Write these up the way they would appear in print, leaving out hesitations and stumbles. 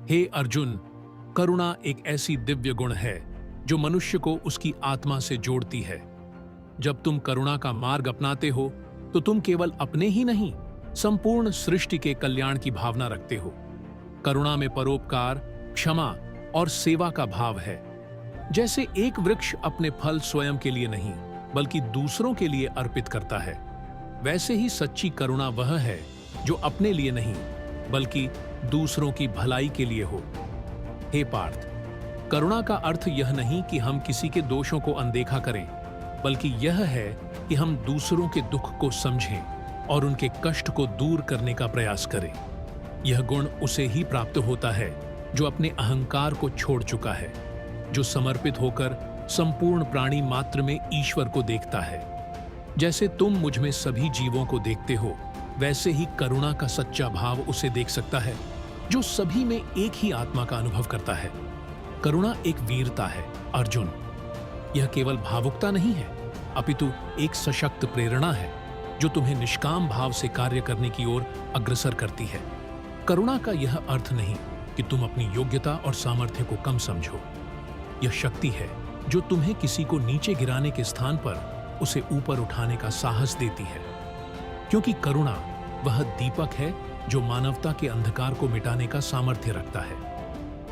हे अर्जुन, करुणा एक ऐसी दिव्य गुण है जो मनुष्य को उसकी आत्मा से जोड़ती है। जब तुम करुणा का मार्ग अपनाते हो तो तुम केवल अपने ही नहीं, संपूर्ण सृष्टि के कल्याण की भावना रखते हो। करुणा में परोपकार, क्षमा और सेवा का भाव है। जैसे एक वृक्ष अपने फल स्वयं के लिए नहीं बल्कि दूसरों के लिए अर्पित करता है, वैसे ही सच्ची करुणा वह है जो अपने लिए नहीं बल्कि दूसरों की भलाई के लिए हो। हे पार्थ, करुणा का अर्थ यह नहीं कि हम किसी के दोषों को अनदेखा करें, बल्कि यह है कि हम दूसरों के दुख को समझें और उनके कष्ट को दूर करने का प्रयास करें। यह गुण उसे ही प्राप्त होता है जो अपने अहंकार को छोड़ चुका है, जो समर्पित होकर संपूर्ण प्राणी मात्र में ईश्वर को देखता है। जैसे तुम मुझ में सभी जीवों को देखते हो, वैसे ही करुणा का सच्चा भाव उसे देख सकता है जो सभी में एक ही आत्मा का अनुभव करता है। करुणा एक वीरता है अर्जुन। यह केवल भावुकता नहीं है, अपितु एक सशक्त प्रेरणा है जो तुम्हें निष्काम भाव से कार्य करने की ओर अग्रसर करती है। करुणा का यह अर्थ नहीं कि तुम अपनी योग्यता और सामर्थ्य को कम समझो। यह शक्ति है जो तुम्हें किसी को नीचे गिराने के स्थान पर उसे ऊपर उठाने का साहस देती है। क्योंकि करुणा वह दीपक है जो मानवता के अंधकार को मिटाने का सामर्थ्य रखता है।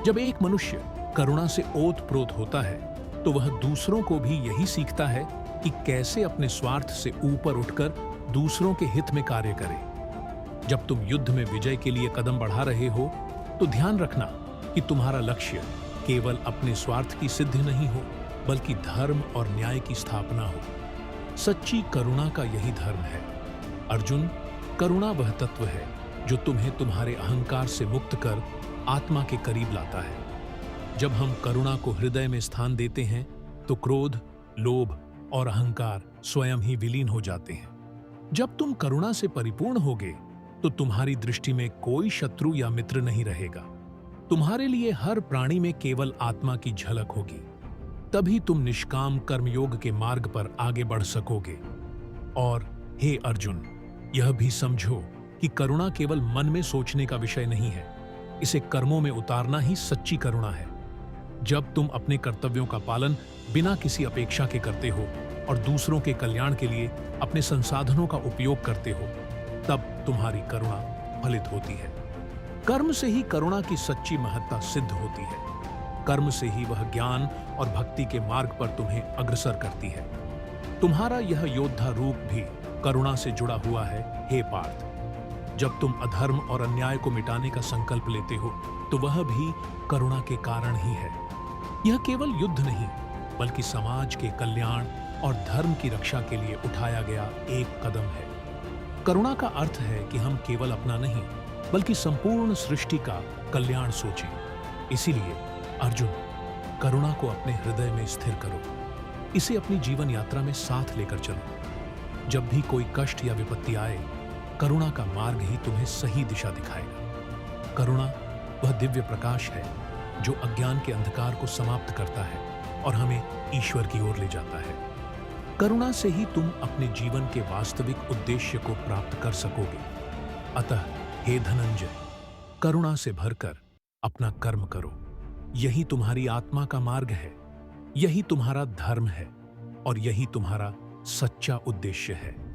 जब एक मनुष्य करुणा से ओत-प्रोत होता है तो वह दूसरों को भी यही सीखता है कि कैसे अपने स्वार्थ से ऊपर उठकर दूसरों के हित में कार्य करे। जब तुम युद्ध में विजय के लिए कदम बढ़ा रहे हो तो ध्यान रखना कि तुम्हारा लक्ष्य केवल अपने स्वार्थ की सिद्धि नहीं हो, बल्कि धर्म और न्याय की स्थापना हो। सच्ची करुणा का यही धर्म है अर्जुन। करुणा वह तत्व है जो तुम्हें तुम्हारे अहंकार से मुक्त कर आत्मा के करीब लाता है। जब हम करुणा को हृदय में स्थान देते हैं तो क्रोध, लोभ और अहंकार स्वयं ही विलीन हो जाते हैं। जब तुम करुणा से परिपूर्ण होगे तो तुम्हारी दृष्टि में कोई शत्रु या मित्र नहीं रहेगा। तुम्हारे लिए हर प्राणी में केवल आत्मा की झलक होगी। तभी तुम निष्काम कर्मयोग के मार्ग पर आगे बढ़ सकोगे। और हे अर्जुन, यह भी समझो कि करुणा केवल मन में सोचने का विषय नहीं है, इसे कर्मों में उतारना ही सच्ची करुणा है। जब तुम अपने कर्तव्यों का पालन बिना किसी अपेक्षा के करते हो और दूसरों के कल्याण के लिए अपने संसाधनों का उपयोग करते हो, तब तुम्हारी करुणा फलित होती है। कर्म से ही करुणा की सच्ची महत्ता सिद्ध होती है। कर्म से ही वह ज्ञान और भक्ति के मार्ग पर तुम्हें अग्रसर करती है। तुम्हारा यह योद्धा रूप भी करुणा से जुड़ा हुआ है हे पार्थ। जब तुम अधर्म और अन्याय को मिटाने का संकल्प लेते हो तो वह भी करुणा के कारण ही है। यह केवल युद्ध नहीं बल्कि समाज के कल्याण और धर्म की रक्षा के लिए उठाया गया एक कदम है। करुणा का अर्थ है कि हम केवल अपना नहीं बल्कि संपूर्ण सृष्टि का कल्याण सोचें। इसीलिए अर्जुन, करुणा को अपने हृदय में स्थिर करो। इसे अपनी जीवन यात्रा में साथ लेकर चलो। जब भी कोई कष्ट या विपत्ति आए, करुणा का मार्ग ही तुम्हें सही दिशा दिखाएगा। करुणा वह दिव्य प्रकाश है जो अज्ञान के अंधकार को समाप्त करता है और हमें ईश्वर की ओर ले जाता है। करुणा से ही तुम अपने जीवन के वास्तविक उद्देश्य को प्राप्त कर सकोगे। अतः हे धनंजय, करुणा से भरकर अपना कर्म करो। यही तुम्हारी आत्मा का मार्ग है, यही तुम्हारा धर्म है और यही तुम्हारा सच्चा उद्देश्य है।